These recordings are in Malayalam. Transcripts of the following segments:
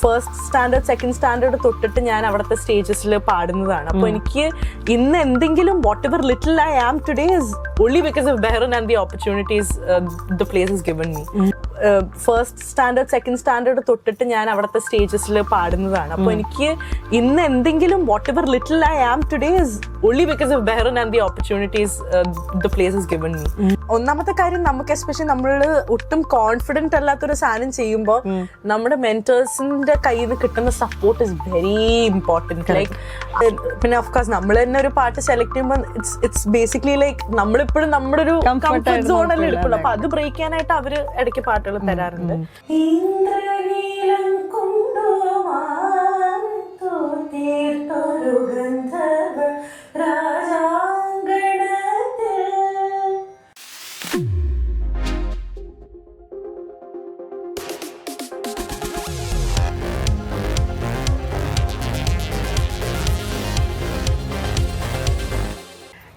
ഫസ്റ്റ് സ്റ്റാൻഡേർഡ് സെക്കൻഡ് സ്റ്റാൻഡേർഡ് തൊട്ടിട്ട് ഞാൻ അവിടുത്തെ സ്റ്റേജസിൽ പാടുന്നതാണ്. അപ്പോൾ എനിക്ക് ഇന്ന് എന്തെങ്കിലും whatever little I am today is only because of Behran and the opportunities the place has given me. First standard second standard തൊട്ടിട്ട് ഞാൻ അവിടുത്തെ സ്റ്റേജസിൽ പാടുന്നതാണ്. അപ്പോൾ എനിക്ക് ഇന്ന് എന്തെങ്കിലും whatever little I am today is only because of Behran and the opportunities the place has given me. ഒന്നാമത്തെ കാര്യം, നമുക്ക് എസ്പെഷ്യലി നമ്മൾ ഒട്ടും കോൺഫിഡന്റ് അല്ലാത്തൊരു സാധനം ചെയ്യുമ്പോൾ നമ്മുടെ മെന്റേഴ്സിന്റെ കയ്യിൽ നിന്ന് കിട്ടുന്ന support is very important. Like പിന്നെ ഓഫ്കോഴ്സ് നമ്മൾ തന്നെ ഒരു പാട്ട് സെലക്ട് ചെയ്യുമ്പോൾ ഇറ്റ്സ് ബേസിക്കലി ലൈക്ക് നമ്മളിപ്പോഴും നമ്മുടെ ഒരു കംഫർട്ട് സോണല്ലേ എടുക്കുള്ളൂ. അപ്പൊ അത് ബ്രേക്ക് ചെയ്യാനായിട്ട് അവര് ഇടയ്ക്ക് പാട്ടുകൾ തരാറുണ്ട്.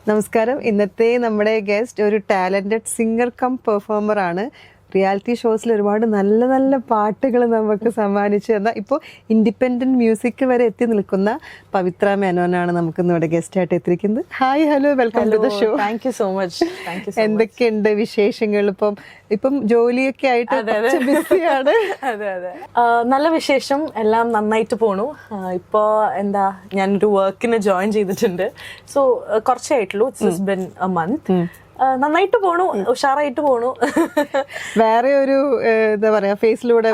നമസ്കാരം. ഇന്നത്തെ നമ്മുടെ ഗസ്റ്റ് ഒരു ടാലന്റഡ് സിംഗർ കം പെർഫോമർ ആണ്. റിയാലിറ്റി ഷോസിൽ ഒരുപാട് നല്ല നല്ല പാട്ടുകൾ നമുക്ക് സമ്മാനിച്ചു തന്ന, ഇപ്പോൾ ഇൻഡിപെൻഡന്റ് മ്യൂസിക് വരെ എത്തി നിൽക്കുന്ന പവിത്ര മേനോനാണ് നമുക്ക് ഇന്നിവിടെ ഗസ്റ്റ് ആയിട്ട് എത്തിയിരിക്കുന്നത്. Hi, hello, welcome to the show. Thank you so much. എന്തൊക്കെയുണ്ട് വിശേഷങ്ങൾ? ഇപ്പം ജോലിയൊക്കെ ആയിട്ട് ബിസിയാണ്. അതെ അതെ, നല്ല വിശേഷം, എല്ലാം നന്നായിട്ട് പോണു. ഇപ്പോ എന്താ, ഞാനൊരു വർക്കിന് ജോയിൻ ചെയ്തിട്ടുണ്ട്. സോ കുറച്ചായിട്ടുള്ളൂ, ഇറ്റ്സ് ബിൻ എ മന്ത്. നന്നായിട്ട് പോണു, ഉഷാറായിട്ട് പോണു. വേറെ ഒരു എന്താ പറയാ ഫേസിലൂടെ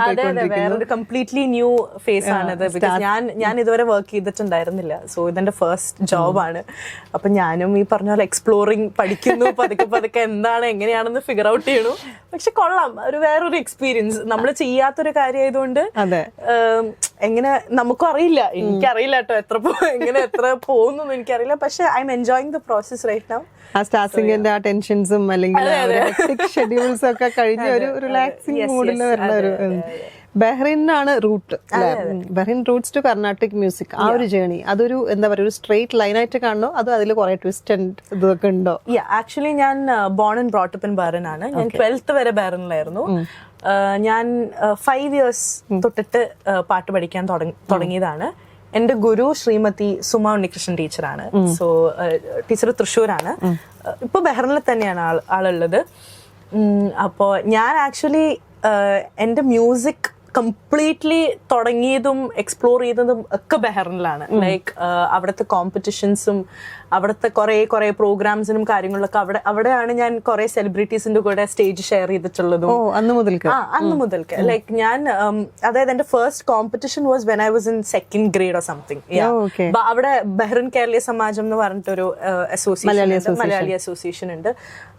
വേറൊരു കംപ്ലീറ്റ്ലി ന്യൂ ഫേസ് ആണിത്. ബിക്കോസ് ഞാൻ ഇതുവരെ വർക്ക് ചെയ്തിട്ടുണ്ടായിരുന്നില്ല. സോ ഇതെന്റെ ഫസ്റ്റ് ജോബാണ്. അപ്പൊ ഞാനും ഈ പറഞ്ഞ പോലെ എക്സ്പ്ലോറിങ് പഠിക്കുന്നു, പതുക്കെ പതുക്കെ എന്താണ് എങ്ങനെയാണെന്ന് ഫിഗർ ഔട്ട് ചെയ്യണു. പക്ഷെ കൊള്ളാം, ഒരു വേറൊരു എക്സ്പീരിയൻസ്. നമ്മൾ ചെയ്യാത്തൊരു കാര്യമായതുകൊണ്ട് എങ്ങനെ നമുക്കും അറിയില്ല, എനിക്കറിയില്ല കേട്ടോ എങ്ങനെ എത്ര പോകുന്നു എനിക്കറിയില്ല. പക്ഷെ I'm enjoying the process right now. ആ സ്റ്റാർട്ടിങ്ങിന്റെ ആ ടെൻഷൻസും അല്ലെങ്കിൽ ഷെഡ്യൂൾസും ഒക്കെ കഴിഞ്ഞ് ഒരു റിലാക്സിങ് മൂഡിൽ വരുന്ന ഒരു ബഹ്റിനാണ് root. Bahrain roots to Carnatic music. ആ ഒരു ജേണി അതൊരു എന്താ പറയുക, ഒരു സ്ട്രെയിറ്റ് ലൈൻ ആയിട്ട് കാണണോ അതോ അതിൽ കുറെ ട്വിസ്റ്റ് ഇതൊക്കെ ഉണ്ടോ? ആക്ച്വലി ഞാൻ born and brought up in Bahrain ആണ്. ഞാൻ 12th വരെ ബഹ്റിനിലായിരുന്നു. ഞാൻ 5 years തൊട്ടിട്ട് പാട്ട് പഠിക്കാൻ തുടങ്ങിയതാണ്. എന്റെ ഗുരു ശ്രീമതി സുമ ഉണ്ണികൃഷ്ണൻ ടീച്ചറാണ്. സോ ടീച്ചർ തൃശ്ശൂരാണ്. ഇപ്പൊ ബഹ്റിനിൽ തന്നെയാണ് ആളുള്ളത്. അപ്പോൾ ഞാൻ ആക്ച്വലി എന്റെ മ്യൂസിക് കംപ്ലീറ്റ്ലി തുടങ്ങിയതും എക്സ്പ്ലോർ ചെയ്തതും ഒക്കെ ബഹ്റിനിലാണ്. ലൈക്ക് അവിടുത്തെ കോമ്പറ്റീഷൻസും അവിടുത്തെ കുറെ പ്രോഗ്രാംസിനും കാര്യങ്ങളിലൊക്കെ അവിടെയാണ് ഞാൻ കുറെ സെലിബ്രിറ്റീസിന്റെ കൂടെ സ്റ്റേജ് ഷെയർ ചെയ്തിട്ടുള്ളതും. അന്ന് മുതൽക്ക് ലൈക്ക് ഞാൻ അതായത് എന്റെ first competition was when I was in 2nd grade or something. അവിടെ ബഹ്റിൻ കേരളീയ സമാജം എന്ന് പറഞ്ഞിട്ടൊരു അസോസിയേഷൻ, മലയാളി അസോസിയേഷൻ ഉണ്ട്.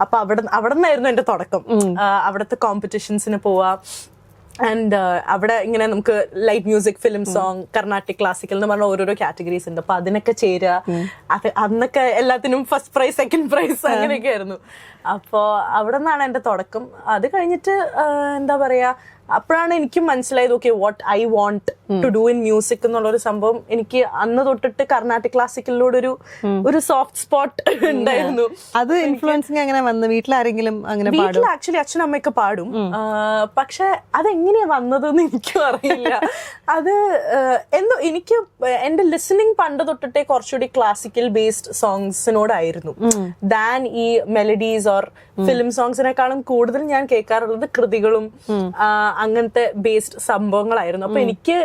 അപ്പൊ അവിടെ നിന്നായിരുന്നു എന്റെ തുടക്കം. അവിടുത്തെ കോമ്പറ്റീഷൻസിന് പോവാ. ആൻഡ് അവിടെ ഇങ്ങനെ നമുക്ക് light music, film song, Carnatic, classical എന്ന് പറഞ്ഞ ഓരോരോ കാറ്റഗറീസ് ഉണ്ട്. അപ്പൊ അതിനൊക്കെ ചേരുക. അന്നൊക്കെ എല്ലാത്തിനും ഫസ്റ്റ് പ്രൈസ്, സെക്കൻഡ് പ്രൈസ് അങ്ങനെയൊക്കെ ആയിരുന്നു. അപ്പോ അവിടെ നിന്നാണ് എന്റെ തുടക്കം. അത് കഴിഞ്ഞിട്ട് എന്താ പറയാ, അപ്പോഴാണ് എനിക്കും മനസ്സിലായത് okay what I want to do in music എന്നുള്ളൊരു സംഭവം. എനിക്ക് അന്ന് തൊട്ടിട്ട് കർണാട്ടിക് ക്ലാസിക്കലിലൂടെ ഒരു സോഫ്റ്റ് സ്പോട്ട് ഉണ്ടായിരുന്നു. അത് ഇൻഫ്ലുവൻസിങ് അങ്ങനെ വന്നു? വീട്ടിലാരെങ്കിലും അങ്ങനെ? വീട്ടിൽ ആക്ച്വലി അച്ഛനും അമ്മയൊക്കെ പാടും. പക്ഷെ അതെങ്ങനെയാ വന്നതെന്ന് എനിക്കും അറിയില്ല. അത് എന്തോ എനിക്ക് എന്റെ ലിസണിങ് പണ്ട് തൊട്ടിട്ടേ കുറച്ചുകൂടി ക്ലാസിക്കൽ ബേസ്ഡ് സോങ്സിനോടായിരുന്നു ദാൻ ഈ മെലഡീസ് ഓർ ഫിലിം സോങ്സിനെക്കാളും കൂടുതൽ ഞാൻ കേൾക്കാറുള്ളത് കൃതികളും അങ്ങനത്തെ ബേസ്ഡ് സംഭവങ്ങളായിരുന്നു. അപ്പൊ എനിക്ക്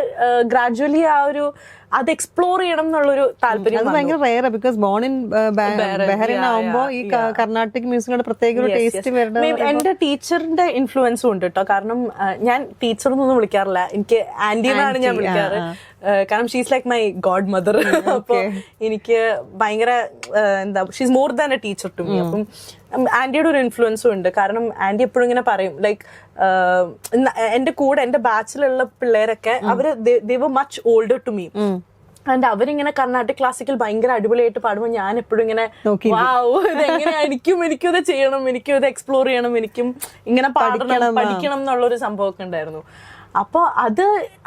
ഗ്രാജുവലി ആ ഒരു അത് എക്സ്പ്ലോർ ചെയ്യണം എന്നുള്ളൊരു താല്പര്യം. ഭയങ്കര rare because born in Bahrain ആവുമ്പോ ഈ കർണാട്ടിക് മ്യൂസിക്കിന്റെ പ്രത്യേക ഒരു ടേസ്റ്റ് വരുന്നത്. എന്റെ ടീച്ചറിന്റെ ഇൻഫ്ലുവൻസും ഉണ്ട് കേട്ടോ. കാരണം ഞാൻ ടീച്ചർ എന്നൊന്നും വിളിക്കാറില്ല, എനിക്ക് ആന്റി എന്നാണ് ഞാൻ വിളിക്കാറ്. കാരണം she's like my godmother. അപ്പൊ എനിക്ക് ഭയങ്കര എന്താ, she's more than a teacher to me. അപ്പം ആന്റിയുടെ ഒരു ഇൻഫ്ലുവൻസും ഉണ്ട്. കാരണം ആന്റി എപ്പോഴും ഇങ്ങനെ പറയും ലൈക്ക് എന്റെ കൂടെ എന്റെ ബാച്ചിലുള്ള പിള്ളേരൊക്കെ അവര് they were much older to me. And അവരിങ്ങനെ കർണാട്ടിക് ക്ലാസിക്കൽ ഭയങ്കര അടിപൊളിയായിട്ട് പാടുമ്പോൾ ഞാൻ എപ്പോഴും ഇങ്ങനെ വാവ്, ഇതെങ്ങനെയാ, എനിക്കും ഇത് ചെയ്യണം, എനിക്കും ഇത് എക്സ്പ്ലോർ ചെയ്യണം, എനിക്കും ഇങ്ങനെ പഠിക്കണം എന്നുള്ളൊരു സംഭവമൊക്കെ ഉണ്ടായിരുന്നു. അപ്പൊ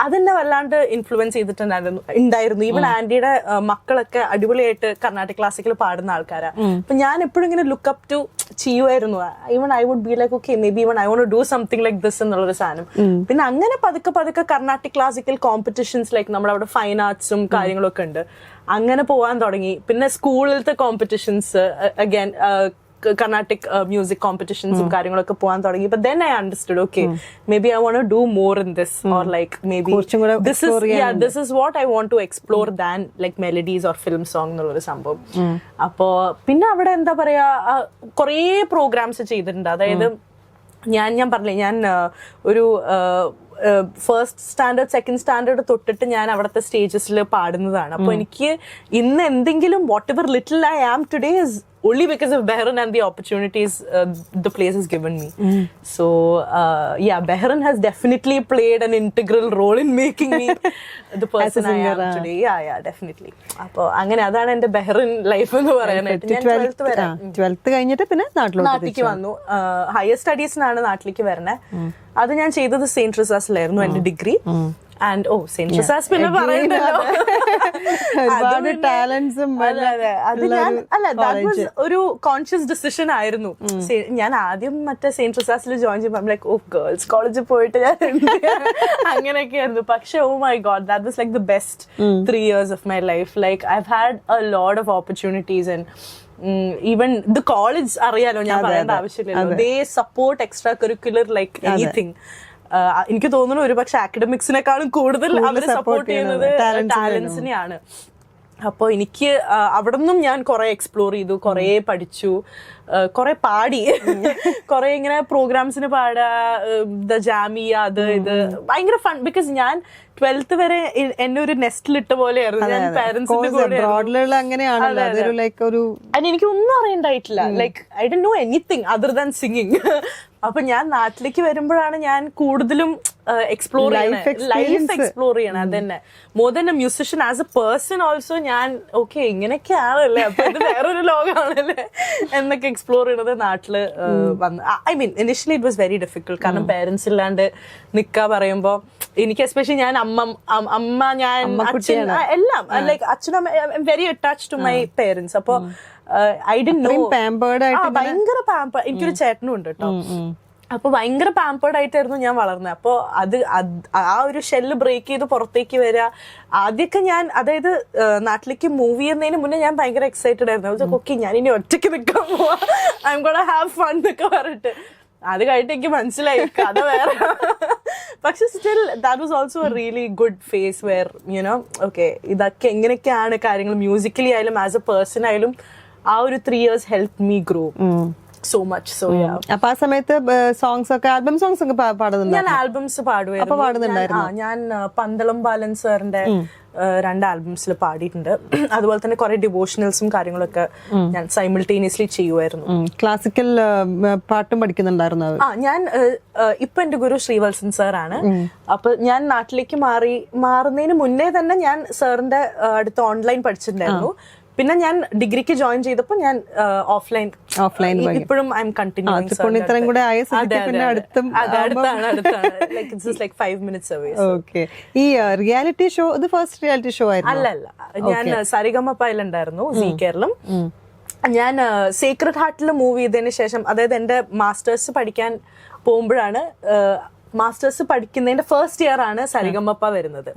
അതെന്നെ വല്ലാണ്ട് ഇൻഫ്ലുവൻസ് ചെയ്തിട്ടുണ്ടായിരുന്നു. ഈവൻ ആന്റിയുടെ മക്കളൊക്കെ അടിപൊളിയായിട്ട് കർണാട്ടിക് ക്ലാസിക്കൽ പാടുന്ന ആൾക്കാരാ. അപ്പൊ ഞാൻ എപ്പോഴും ഇങ്ങനെ ലുക്ക് അപ്പ് ടു ചെയ്യുമായിരുന്നു. Even I would be like okay maybe even I want to do something like this എന്നുള്ളൊരു സാധനം. പിന്നെ അങ്ങനെ പതുക്കെ കർണാട്ടിക് ക്ലാസിക്കൽ കോമ്പറ്റീഷൻസ് ലൈക്ക് നമ്മളവിടെ ഫൈൻ ആർട്സും കാര്യങ്ങളൊക്കെ ഉണ്ട്, അങ്ങനെ പോവാൻ തുടങ്ങി. പിന്നെ സ്കൂളിലത്തെ കോമ്പറ്റീഷൻസ് അഗൈൻ കർണാട്ടിക് മ്യൂസിക് കോമ്പറ്റീഷൻസും കാര്യങ്ങളൊക്കെ പോകാൻ തുടങ്ങി. But then I understood, okay, maybe I want to do more in this, or like maybe this is what I want to explore than like melodies or film song എന്നുള്ളൊരു സംഭവം. അപ്പോ പിന്നെ അവിടെ എന്താ പറയാ കുറേ പ്രോഗ്രാംസ് ചെയ്തിട്ടുണ്ട്. അതായത് ഞാൻ പറഞ്ഞില്ലേ, ഞാൻ ഒരു ഫസ്റ്റ് സ്റ്റാൻഡേർഡ് സെക്കൻഡ് സ്റ്റാൻഡേർഡ് തൊട്ടിട്ട് ഞാൻ അവിടുത്തെ സ്റ്റേജസിൽ പാടുന്നതാണ്. അപ്പൊ എനിക്ക് ഇന്ന് എന്തെങ്കിലും whatever little I am today is only because of Behran and the opportunities the place has given me. So yeah, Behran has definitely played an integral role in making me the person I am today. Yeah, definitely. അപ്പൊ അങ്ങനെ അതാണ് എന്റെ ബെഹ്റിൻ ലൈഫ് എന്ന് പറയാനായിട്ട്. ഞാൻ 12th കഴിഞ്ഞിട്ട് പിന്നെ നാട്ടിലേക്ക് വന്നു. ഹയർ സ്റ്റഡീസിനാണ് നാട്ടിലേക്ക് വരണേ. അത് ഞാൻ ചെയ്തത് സെയിന്റ് ട്രിസാസിലായിരുന്നു എന്റെ ഡിഗ്രി. ആൻഡ് സെയിന്റ് ട്രിസാസ് പിന്നെ പറയണ്ടല്ലോ, ഒരു കോൺഷ്യസ് ഡിസിഷൻ ആയിരുന്നു. ഞാൻ ആദ്യം മറ്റേ സെയിന്റ് ട്രിസാസിൽ ജോയിൻ ചെയ്യുമ്പോൾ ലൈക്ക് ഗേൾസ് കോളേജിൽ പോയിട്ട് ഞാൻ അങ്ങനെയൊക്കെ ആയിരുന്നു. പക്ഷെ my God, that was like the best 3 years of my life. Like I've had a lot of opportunities and even the college അറിയാലോ, ഞാൻ പറയേണ്ട ആവശ്യമില്ലല്ലോ. They support extracurricular like anything. എനിക്ക് തോന്നുന്നു ഒരു പക്ഷെ അക്കാഡമിക്സിനെക്കാളും കൂടുതൽ അവര് സപ്പോർട്ട് ചെയ്യുന്നത് ടാലൻസിനെയാണ്. അപ്പൊ എനിക്ക് അവിടെ നിന്നും ഞാൻ കുറെ എക്സ്പ്ലോർ ചെയ്തു, കുറെ പഠിച്ചു, കുറെ പാടി, കുറെ ഇങ്ങനെ പ്രോഗ്രാംസിന് പാടാ, ദ ജാമിയ, അത് ഇത് ഭയങ്കര ഫൺ. ബിക്കോസ് ഞാൻ 12th വരെ എന്നെ ഒരു നെസ്റ്റിലിട്ട പോലെയായിരുന്നു. ഞാൻ പാരന്റ്സിന്റെ കൂടെ എനിക്ക് ഒന്നും അറിയണ്ടായിട്ടില്ല. Like I don't know anything other than singing. അപ്പൊ ഞാൻ നാട്ടിലേക്ക് വരുമ്പോഴാണ് ഞാൻ കൂടുതലും എക്സ്പ്ലോർ ചെയ്യണം. അതന്നെ more than a musician as a person also ഞാൻ ഓക്കെ ഇങ്ങനെയൊക്കെയാണല്ലേ, അപ്പൊ ഇത് വേറൊരു ലോകമാണല്ലേ എന്നൊക്കെ എക്സ്പ്ലോർ ചെയ്യണത് നാട്ടില് വന്ന്. I mean initially it was very difficult. കാരണം പേരൻസ് ഇല്ലാണ്ട് നിക്കാ പറയുമ്പോ എനിക്ക് എസ്പെഷ്യലി ഞാൻ അമ്മ ഞാൻ അച്ഛൻ എല്ലാം ലൈക്ക് അച്ഛനും very attached to my parents. അപ്പൊ ഐ ഡിഡ്ന്റ് നോ, ഭയങ്കര പാമ്പേർഡ്. എനിക്കൊരു ചേട്ടനും ഉണ്ട് കേട്ടോ. അപ്പൊ ഭയങ്കര പാമ്പേർഡ് ആയിട്ടായിരുന്നു ഞാൻ വളർന്നത്. അപ്പൊ ആ ഒരു ഷെല്ല് ബ്രേക്ക് ചെയ്ത് പുറത്തേക്ക് വരിക. ആദ്യമൊക്കെ ഞാൻ അതായത് നാട്ടിലേക്ക് മൂവ് ചെയ്യുന്നതിന് മുന്നേ ഞാൻ ഭയങ്കര എക്സൈറ്റഡ് ആയിരുന്നു. ഓക്കെ ഞാൻ ഇനി ഒറ്റയ്ക്ക് നിൽക്കാൻ പോവാ, I'm gonna have fun എന്നൊക്കെ പറഞ്ഞിട്ട്. അത് കഴിഞ്ഞിട്ട് എനിക്ക് മനസ്സിലായി കഥ വേറെ. പക്ഷെ still that was also a really good phase where you know okay ഇതൊക്കെ എങ്ങനെയൊക്കെയാണ് കാര്യങ്ങൾ മ്യൂസിക്കലി ആയാലും ആസ് എ പേഴ്സൺ ആയാലും ആ ഒരു 3 years help me grow so much. So yeah. അപ്പൊ ആ സമയത്ത് സോങ്സ് ഒക്കെ ആൽബം സോങ്സ് ഒക്കെ പാടുന്നുണ്ട്? ഞാൻ ആൽബംസ് പാടുമായിരുന്നു. ഞാൻ പന്തളം ബാലൻ സാറിന്റെ 2 ആൽബംസിൽ പാടിയിട്ടുണ്ട്. അതുപോലെ തന്നെ കുറെ ഡിവോഷണൽസും കാര്യങ്ങളൊക്കെ ഞാൻ സൈമിൾട്ടേനിയസ്ലി ചെയ്യുമായിരുന്നു. ക്ലാസിക്കൽ പാട്ടും പഠിക്കുന്നുണ്ടായിരുന്നു? ഞാൻ ഇപ്പൊ എന്റെ ഗുരു ശ്രീവത്സൻ സാറാണ്. അപ്പൊ ഞാൻ നാട്ടിലേക്ക് മാറുന്നതിന് മുന്നേ തന്നെ ഞാൻ സാറിന്റെ അടുത്ത് ഓൺലൈൻ പഠിച്ചിട്ടുണ്ടായിരുന്നു. പിന്നെ ഞാൻ ഡിഗ്രിക്ക് ജോയിൻ ചെയ്തപ്പോ ഞാൻ ഓഫ്ലൈൻ ഇപ്പോഴും ഐ എം കണ്ടിന്യൂയിങ്. അടുത്താണ് 5 minutes away. ഈ റിയാലിറ്റി ഷോ ഇത് ഫസ്റ്റ് റിയാലിറ്റി ഷോ ആയിരുന്നു? അല്ലല്ല, ഞാൻ സരിഗമപ്പയിലുണ്ടായിരുന്നു സീ കേരളം. ഞാൻ സേക്രഡ് ഹാർട്ടിൽ മൂവ് ചെയ്തതിന് ശേഷം, അതായത് എന്റെ മാസ്റ്റേഴ്സ് പഠിക്കാൻ പോകുമ്പോഴാണ്, മാസ്റ്റേഴ്സ് പഠിക്കുന്നതിന്റെ ഫസ്റ്റ് ഇയർ ആണ് സരിഗമപ്പ വരുന്നത്.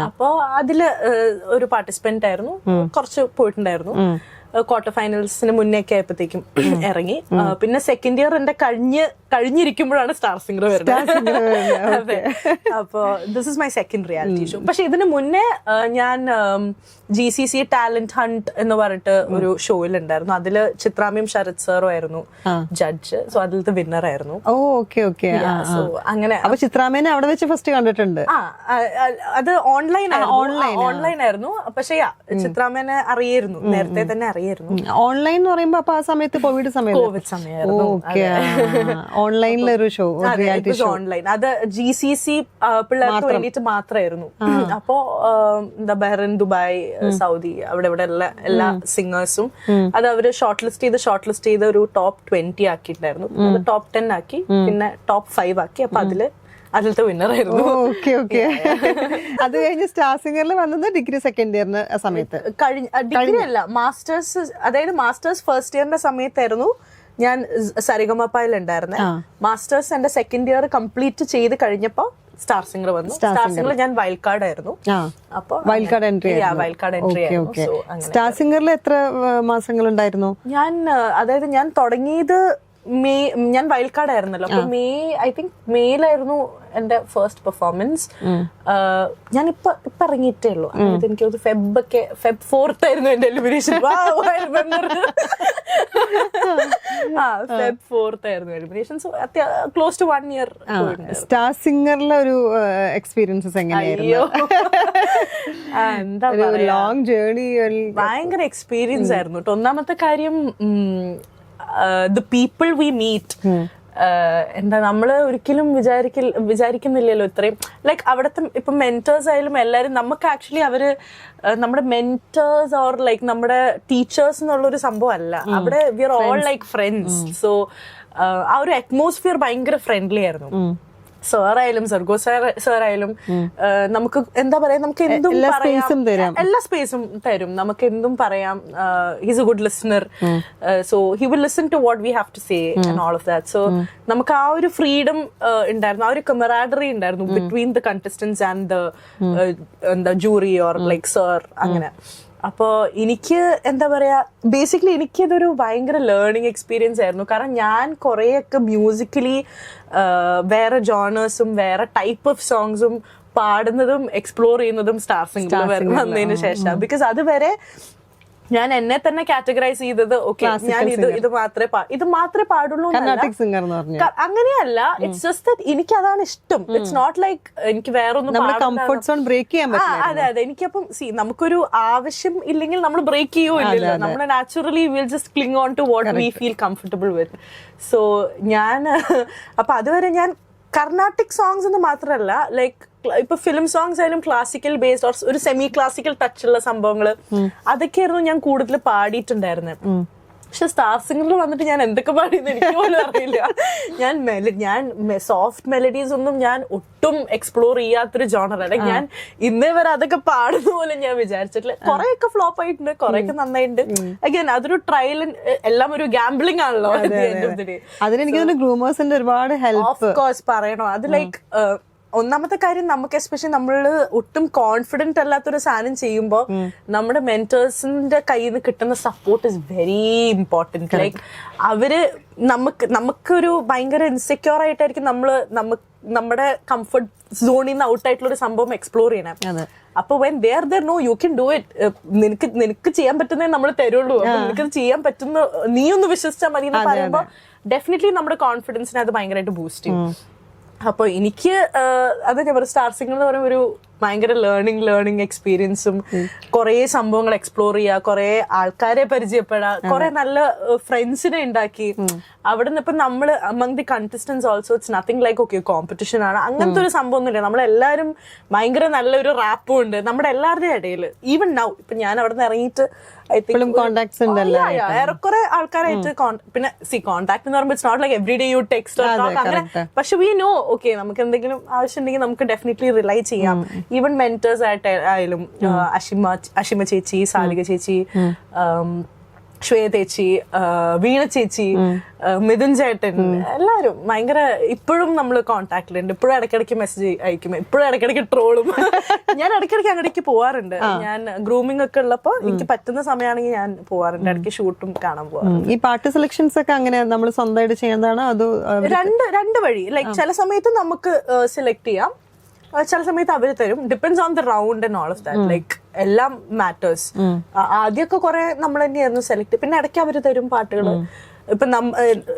അപ്പോ അതില് ഒരു പാർട്ടിസിപ്പന്റ് ആയിരുന്നു, കുറച്ച് പോയിട്ടുണ്ടായിരുന്നു. ക്വാർട്ടർ ഫൈനൽസിന് മുന്നേ ഒക്കെ ആയപ്പോഴത്തേക്കും ഇറങ്ങി. പിന്നെ സെക്കൻഡ് ഇയർ എന്റെ കഴിഞ്ഞിരിക്കുമ്പോഴാണ് സ്റ്റാർ സിംഗർ വരുന്നത്. അതെ, അപ്പോ this is my second reality show. പക്ഷെ ഇതിന് മുന്നേ ഞാൻ GCC ടാലന്റ് ഹണ്ട് എന്ന് പറഞ്ഞിട്ട് ഒരു ഷോയിൽ ഉണ്ടായിരുന്നു. അതില് ചിത്രാമ്മയും ശരത് സാറും ആയിരുന്നു ജഡ്ജ്. സോ അതിലത്തെ വിന്നർ ആയിരുന്നു. അങ്ങനെ ചിത്രാമ്മേനെ അവിടെ വെച്ച് ഫസ്റ്റ് കണ്ടിട്ടുണ്ട്. അത് ഓൺലൈൻ ആയിരുന്നു. പക്ഷെ ചിത്രാമ്മേനെ അറിയായിരുന്നു, നേരത്തെ തന്നെ അറിയായിരുന്നു. ഓൺലൈൻ എന്ന് പറയുമ്പോ അപ്പൊ ആ സമയത്ത് കോവിഡ് സമയമായിരുന്നു. ഓൺലൈനിലൊരു ഷോ, ഓൺലൈൻ. അത് GCC പിള്ളേർക്ക് വേണ്ടിയിട്ട് മാത്രമായിരുന്നു. അപ്പോ എന്താ ബഹ്റൈൻ, ദുബായ്, സൗദി, അവിടെ ഇവിടെ എല്ലാ സിംഗേഴ്സും അത് അവര് ഷോർട്ട് ലിസ്റ്റ് ചെയ്ത് ഒരു top 20 ആക്കിയിട്ടുണ്ടായിരുന്നു. അത് top 10 ആക്കി, പിന്നെ top 5 ആക്കി. അപ്പൊ അതില് അതിലത്തെ വിന്നർ ആയിരുന്നു. Okay okay. അത് കഴിഞ്ഞ് സ്റ്റാർ സിംഗറിൽ വന്നത് ഡിഗ്രി സെക്കൻഡ് ഇയറിന് സമയത്ത് ഡിഗ്രി അല്ല, മാസ്റ്റേഴ്സ്, അതായത് മാസ്റ്റേഴ്സ് ഫസ്റ്റ് ഇയറിന്റെ സമയത്തായിരുന്നു ഞാൻ സരിഗമപ്പയിൽ ഉണ്ടായിരുന്നെ. മാസ്റ്റേഴ്സ് എന്റെ സെക്കൻഡ് ഇയർ കംപ്ലീറ്റ് ചെയ്ത് കഴിഞ്ഞപ്പോ സ്റ്റാർ സിംഗർ വന്നു. സ്റ്റാർ സിംഗറിൽ ഞാൻ വൈൽഡ് കാർഡ് ആയിരുന്നു. അപ്പൊ വൈൽഡ് കാർഡ് എൻട്രി ആയിരുന്നു. സ്റ്റാർ സിംഗറിൽ എത്ര മാസങ്ങൾ ഉണ്ടായിരുന്നു? അതായത് ഞാൻ തുടങ്ങിയത് ഞാൻ വൈൽഡ് കാർഡ് ആയിരുന്നല്ലോ, അപ്പൊ ഐ തിങ്ക് മെയിലായിരുന്നു എന്റെ ഫസ്റ്റ് പെർഫോമൻസ്. ഞാൻ ഇപ്പൊ ഇറങ്ങിയിട്ടേ ഉള്ളൂ. അതായത് എനിക്ക് ഫെബ് 4th ആയിരുന്നു എന്റെ എലിമിനേഷൻ. ഫെബ് 4th ആയിരുന്നു elimination. So close to 1 year. Star സിംഗറിലെ ഒരു എക്സ്പീരിയൻസസ് എങ്ങനെയായിരുന്നു? എന്താ പറയാ, ലോങ് ജേർണി, ഭയങ്കര എക്സ്പീരിയൻസ് ആയിരുന്നു. ഒന്നാമത്തെ കാര്യം, the people we meet. എന്താ, നമ്മള് ഒരിക്കലും വിചാരിക്കുന്നില്ലല്ലോ ഇത്രയും, ലൈക്ക് അവിടുത്തെ ഇപ്പൊ മെന്റേഴ്സ് ആയാലും എല്ലാരും നമുക്ക് ആക്ച്വലി അവര് നമ്മുടെ മെന്റേഴ്സ് ഓർ ലൈക്ക് നമ്മുടെ ടീച്ചേഴ്സ് എന്നുള്ളൊരു സംഭവം അല്ല. അവിടെ we are all like friends. So ആ ഒരു അറ്റ്മോസ്ഫിയർ ഭയങ്കര ഫ്രണ്ട്ലി ആയിരുന്നു. സാറായാലും സർഗോ സാറായാലും നമുക്ക് എന്താ പറയാ, നമുക്ക് എന്തും പറയാം, എല്ലാ സ്പേസും തരും, നമുക്ക് എന്തും പറയാം. He's a good listener, so he will listen to what we have to say and all of that. So നമുക്ക് ആ ഒരു ഫ്രീഡം ഉണ്ടായിരുന്നു, ആ ഒരു കമറാഡറി ഉണ്ടായിരുന്നു between the contestants and the jury or like sir, അങ്ങനെ. അപ്പോ എനിക്ക് എന്താ പറയാ, ബേസിക്കലി എനിക്കിതൊരു ഭയങ്കര ലേണിംഗ് എക്സ്പീരിയൻസ് ആയിരുന്നു. കാരണം ഞാൻ കുറെയൊക്കെ മ്യൂസിക്കലി വേറെ ജോണേഴ്സും വേറെ ടൈപ്പ് ഓഫ് സോങ്സും പാടുന്നതും എക്സ്പ്ലോർ ചെയ്യുന്നതും സ്റ്റാർ സിംഗറിൽ വന്നതിന് ശേഷം. ബിക്കോസ് അതുവരെ ഞാൻ എന്നെ തന്നെ കാറ്റഗറൈസ് ചെയ്തത് ഓക്കെ ഞാൻ ഇത് മാത്രമേ പാടുള്ളൂ, അങ്ങനെയല്ല. ഇറ്റ്സ് ജസ്റ്റ് ദാറ്റ് എനിക്ക് അതാണ് ഇഷ്ടം. ഇറ്റ്സ് നോട്ട് ലൈക്ക് എനിക്ക് വേറൊന്നും. അതെ, എനിക്കപ്പം നമുക്കൊരു ആവശ്യം ഇല്ലെങ്കിൽ നമ്മൾ ബ്രേക്ക് ചെയ്യോ ഇല്ലല്ലോ, നമ്മൾ naturally will just cling on to what we feel comfortable with. So ഞാൻ അപ്പൊ അതുവരെ ഞാൻ കർണാട്ടിക് സോങ്സ് എന്ന് മാത്രമല്ല, ലൈക്ക് ഇപ്പൊ ഫിലിം സോങ്സ് ആയാലും ക്ലാസിക്കൽ ബേസ്ഡ് ഓർ ഒരു സെമി ക്ലാസിക്കൽ ടച്ചുള്ള സംഭവങ്ങള് അതൊക്കെയായിരുന്നു ഞാൻ കൂടുതൽ പാടിയിട്ടുണ്ടായിരുന്നത്. പക്ഷെ സ്റ്റാർ സിംഗറിൽ വന്നിട്ട് ഞാൻ എന്തൊക്കെ പാടിയെന്ന് എനിക്ക് പോലും അറിയില്ല. ഞാൻ സോഫ്റ്റ് മെലഡീസ് ഒന്നും ഞാൻ ഒട്ടും എക്സ്പ്ലോർ ചെയ്യാത്തൊരു ജോണറാണ്. ഞാൻ ഇന്നേ വരെ അതൊക്കെ പാടുന്ന പോലെ ഞാൻ വിചാരിച്ചിട്ടില്ല. കുറെയൊക്കെ ഫ്ലോപ്പ് ആയിട്ടുണ്ട്, കുറെയൊക്കെ നന്നായിട്ടുണ്ട്. അഗൈൻ അതൊരു ട്രയൽ, എല്ലാം ഒരു ഗാംബ്ലിംഗ് ആണല്ലോ. അതിനെനിക്ക് ഗ്രൂമേഴ്സിന്റെ ഒരുപാട് ഹെൽപ്പ് ഓഫ് കോഴ്സ് പറയണോ. അത് ലൈക്ക് ഒന്നാമത്തെ കാര്യം, നമുക്ക് എസ്പെഷ്യലി നമ്മള് ഒട്ടും കോൺഫിഡന്റ് അല്ലാത്തൊരു സാധനം ചെയ്യുമ്പോൾ നമ്മുടെ മെന്റേഴ്സിന്റെ കയ്യിൽ നിന്ന് കിട്ടുന്ന support is very important. Like അവര് നമുക്കൊരു ഭയങ്കര ഇൻസെക്യൂർ ആയിട്ടായിരിക്കും നമ്മുടെ കംഫർട്ട് സോണിൽ നിന്ന് ഔട്ട് ആയിട്ടുള്ള ഒരു സംഭവം എക്സ്പ്ലോർ ചെയ്യണം. അപ്പൊ when they are there, no you can do it, നിനക്ക് ചെയ്യാൻ പറ്റുന്നേ നമ്മൾ തരുള്ളൂ, നിനക്ക് ചെയ്യാൻ പറ്റുന്ന നീ ഒന്ന് വിശ്വസിച്ചാൽ മതി എന്ന് പറയുമ്പോ ഡെഫിനറ്റ്ലി നമ്മുടെ കോൺഫിഡൻസിനെ അത് ഭയങ്കരമായിട്ട് ബൂസ്റ്റ് ചെയ്യും. അപ്പൊ എനിക്ക് അത് സ്റ്റാർ സിംഗർ എന്ന് പറയുമ്പോൾ ഒരു ഭയങ്കര ലേണിംഗ് എക്സ്പീരിയൻസും കുറെ സംഭവങ്ങൾ എക്സ്പ്ലോർ ചെയ്യുക, കുറെ ആൾക്കാരെ പരിചയപ്പെടുക, കുറെ നല്ല ഫ്രണ്ട്സിനെ ഉണ്ടാക്കി. അവിടെ നിന്ന് ഇപ്പൊ നമ്മള് among the contestants also it's nothing like okay competition ആണ്, അങ്ങനത്തെ ഒരു സംഭവം ഒന്നുമില്ല. നമ്മളെല്ലാരും ഭയങ്കര നല്ലൊരു റാപ്പും ഉണ്ട് നമ്മുടെ എല്ലാവരുടെയും ഇടയിൽ. ഈവൻ നൗ ഇപ്പൊ ഞാൻ അവിടെ നിന്ന് ഇറങ്ങിയിട്ട് ഏറെക്കുറെ ആൾക്കാരായിട്ട് പിന്നെ കോൺടാക്ട് എന്ന് പറയുമ്പോൾ it's not like every day you text അങ്ങനെ. പക്ഷെ വി നോ ഓക്കെ നമുക്ക് എന്തെങ്കിലും ആവശ്യം ഉണ്ടെങ്കിൽ നമുക്ക് ഡെഫിനറ്റ്ലി റിലൈ ചെയ്യാം. ഈവൻ മെന്റേഴ്സ് ആയാലും അഷിമ ചേച്ചി, സാലിക ചേച്ചി, ശ്വേത ചേച്ചി, വീണ ചേച്ചി, മിഥുൻ ചേട്ടൻ, എല്ലാവരും ഭയങ്കര ഇപ്പോഴും നമ്മൾ കോൺടാക്റ്റിലുണ്ട്. ഇപ്പോഴും ഇടയ്ക്കിടയ്ക്ക് മെസ്സേജ് അയക്കും, ഇപ്പോഴും ഇടയ്ക്കിടയ്ക്ക് ട്രോളും. ഞാൻ ഇടയ്ക്കിടയ്ക്ക് അങ്ങടേക്ക് പോവാറുണ്ട്. ഞാൻ ഗ്രൂമിംഗ് ഒക്കെ ഉള്ളപ്പോ എനിക്ക് പറ്റുന്ന സമയമാണെങ്കിൽ ഞാൻ പോവാറുണ്ട്, ഇടയ്ക്ക് ഷൂട്ടും കാണാൻ പോവാറുണ്ട്. ഈ പാട്ട് സെലക്ഷൻസ് ഒക്കെ അങ്ങനെ നമ്മൾ സ്വന്തമായിട്ട് ചെയ്യുന്നതാണോ അതോ രണ്ട് വഴി? ലൈക്ക് ചില സമയത്ത് നമുക്ക് സെലക്ട് ചെയ്യാം, ചില സമയത്ത് അവര് തരും. Depends on the round and all of that. Like എല്ലാം മാറ്റേഴ്സ്. ആദ്യമൊക്കെ കുറെ നമ്മൾ തന്നെയായിരുന്നു സെലക്ട്, പിന്നെ ഇടയ്ക്ക് അവര് തരും പാട്ടുകൾ. ഇപ്പൊ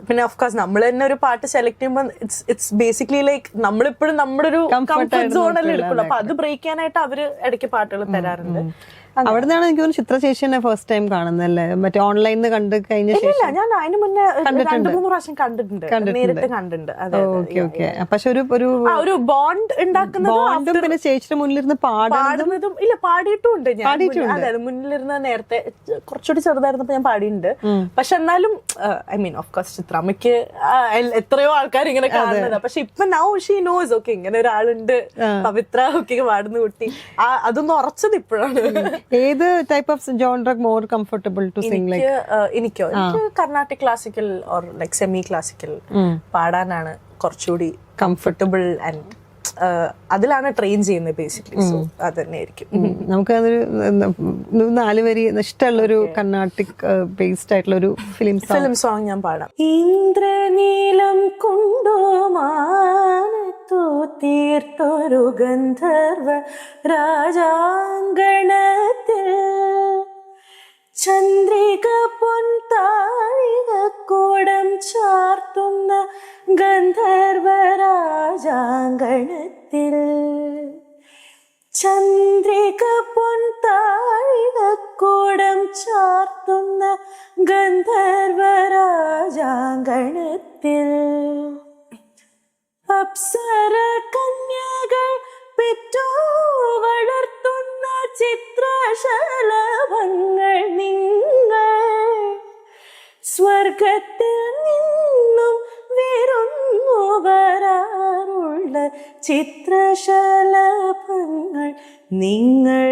പിന്നെ ഓഫ്കോഴ്സ് നമ്മൾ തന്നെ ഒരു പാട്ട് സെലക്ട് ചെയ്യുമ്പോൾ ഇറ്റ്സ് ബേസിക്കലി ലൈക്ക് നമ്മളിപ്പോഴും നമ്മുടെ ഒരു കംഫർട്ട് സോണല്ലേ എടുക്കുള്ളൂ. അപ്പൊ അത് ബ്രേക്ക് ചെയ്യാനായിട്ട് അവര് ഇടയ്ക്ക് പാട്ടുകൾ തരാറുണ്ട്. അവിടെ നിന്നാണ് എനിക്ക് തോന്നുന്നു ചിത്ര ചേച്ചിനെ ഫസ്റ്റ് ടൈം കാണുന്നല്ലേ, മറ്റേ ഓൺലൈനിൽ കണ്ട് കഴിഞ്ഞ ഇല്ല ശേഷം? ഞാൻ അതിന് മുന്നേ 2-3 പ്രാവശ്യം കണ്ടിട്ടുണ്ട്, നേരിട്ട് കണ്ടിട്ടുണ്ട്. അതെ ഓക്കെ ഓക്കെ. പക്ഷെ ഒരു ബോണ്ട് ഉണ്ടാക്കുന്നത് ബോണ്ടും പിന്നെ ചേച്ചിയുടെ മുന്നിലിരുന്ന് പാടുന്നതും ഇല്ല, പാടിയിട്ടുമുണ്ട് ഞാൻ. അതെ, മുന്നിലിരുന്ന് നേരത്തെ കുറച്ചുകൂടി ചെറുതായിരുന്നപ്പോ ഞാൻ പാടിയിട്ടുണ്ട്. പക്ഷെ എന്നാലും ഐ മീൻ ഓഫ് കോഴ്സ് ചിത്രമ്മയ്ക്ക് എത്രയോ ആൾക്കാർ ഇങ്ങനെ കാണുന്നത്. പക്ഷെ ഇപ്പൊ നൗ ഷീ നോസ് ഓക്കെ ഇങ്ങനെ ഒരാളുണ്ട്, പവിത്ര ഒക്കെ പാടുന്ന കുട്ടി. അതൊന്നും ഉറച്ചത് ഇപ്പോഴാണ്. ഏത് type of genre more comfortable to sing? Like എനിക്ക് Carnatic classical or like semi classical പാടാനാണ് കുറച്ചുകൂടി കംഫർട്ടബിൾ ആൻഡ് അതിലാണ് ട്രെയിൻ ചെയ്യുന്നത് ബേസിക്കലി. സോ അത് തന്നെ ആയിരിക്കും. നമുക്കതൊരു 4 വരി ഇഷ്ടമുള്ളൊരു കർണാട്ടിക് ബേസ്ഡ് ആയിട്ടുള്ള ഒരു ഫിലിം സോങ് ഞാൻ പാടാം. ഇന്ദ്രനീലം കൊണ്ടുമാനത്തു തീർത്തൊരു ഗന്ധർവ രാജാങ്കണത്തിൽ ചന്ദ്രിക പൊൻതാഴികക്കൂടം ചാർത്തുന്ന ഗന്ധർവ രാജാങ്കണത്തിൽ ചന്ദ്രിക പൊൻതാഴികക്കൂടം ചാർത്തുന്ന ഗന്ധർവ രാജാങ്കണത്തിൽ അപ്സര കന്യകൾ പെറ്റോ വളർത്തുന്ന ചിത്രശലഭങ്ങൾ നിങ്ങൾ സ്വർഗത്തിൽ നിന്നും വിരുന്നു വരാറുള്ള ചിത്രശലഭങ്ങൾ നിങ്ങൾ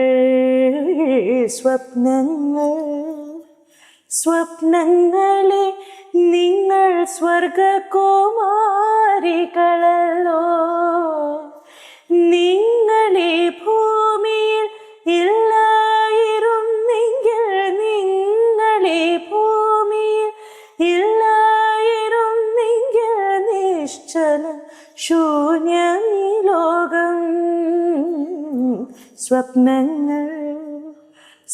സ്വപ്നങ്ങളെ നിങ്ങൾ സ്വർഗകുമാരികളല്ലോ. നിങ്ങളീ ഭൂമിയിൽ ഇല്ലായിരുന്നെങ്കിൽ നിങ്ങളീ ഭൂമിയിൽ ഇല്ലായിരുന്നെങ്കിൽ നിശ്ചല ശൂന്യമീ ലോകം.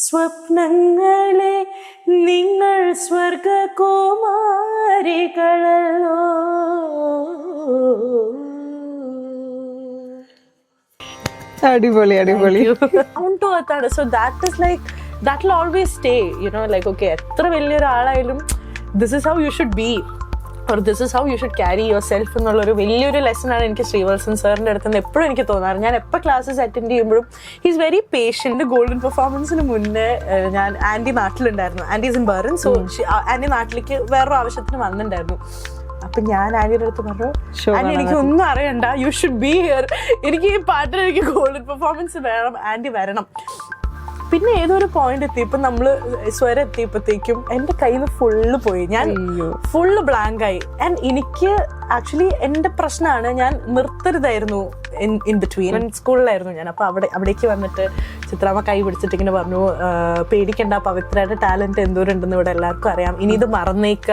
സ്വപ്നങ്ങളെ നിങ്ങൾ സ്വർഗകുമാരികളല്ലോ. അടിപൊളി അടിപൊളി. Down to earth ആണ്. So that is like that will always stay, you know, like okay എത്ര വലിയൊരാളായാലും this is how you should be or this is how you should carry yourself എന്നുള്ളൊരു വലിയൊരു ലെസൺ ആണ് എനിക്ക് ശ്രീവത്സൻ സാറിൻ്റെ അടുത്ത് നിന്ന് എപ്പോഴും എനിക്ക് തോന്നാറ്. ഞാൻ എപ്പോൾ ക്ലാസ്സസ് അറ്റൻഡ് ചെയ്യുമ്പോഴും ഹീസ് വെരി പേഷ്യൻറ്റ്. ഗോൾഡൻ പെർഫോമൻസിന് മുന്നേ ഞാൻ ആൻറ്റി നാട്ടിലുണ്ടായിരുന്നു. Aunty is in Berlin. So aunty നാട്ടിലേക്ക് വേറൊരു ആവശ്യത്തിന് വന്നിട്ടുണ്ടായിരുന്നു. അപ്പൊ ഞാൻ ആന്റിയുടെ അടുത്ത് പറഞ്ഞു, ആന്റി എനിക്ക് ഒന്നും അറിയണ്ട, യു ഷുഡ് ബി ഹിയർ, എനിക്ക് ഈ പാട്ടിന് എനിക്ക് ഗോൾഡൻ പെർഫോമൻസ് വേണം, ആന്റി വരണം. പിന്നെ ഏതൊരു പോയിന്റ് എത്തിയപ്പോൾ നമ്മള് സ്വരം എത്തിയപ്പോഴത്തേക്കും എൻ്റെ കയ്യിൽ നിന്ന് ഫുള്ള് പോയി. ഞാൻ ഫുള്ള് ബ്ലാങ്ക് ആയി. ആൻഡ് എനിക്ക് ആക്ച്വലി എൻ്റെ പ്രശ്നമാണ്, ഞാൻ നിർത്തരുതായിരുന്നു ഇൻ ബിറ്റ്വീൻ. സ്കൂളിലായിരുന്നു ഞാൻ. അപ്പൊ അവിടേക്ക് വന്നിട്ട് ചിത്രാമ്മ കൈ പിടിച്ചിട്ട് ഇങ്ങനെ പറഞ്ഞു, പേടിക്കണ്ട, പവിത്രയുടെ ടാലന്റ് എന്തോരം ഉണ്ടെന്ന് ഇവിടെ എല്ലാവർക്കും അറിയാം, ഇനി ഇത് മറന്നേക്ക.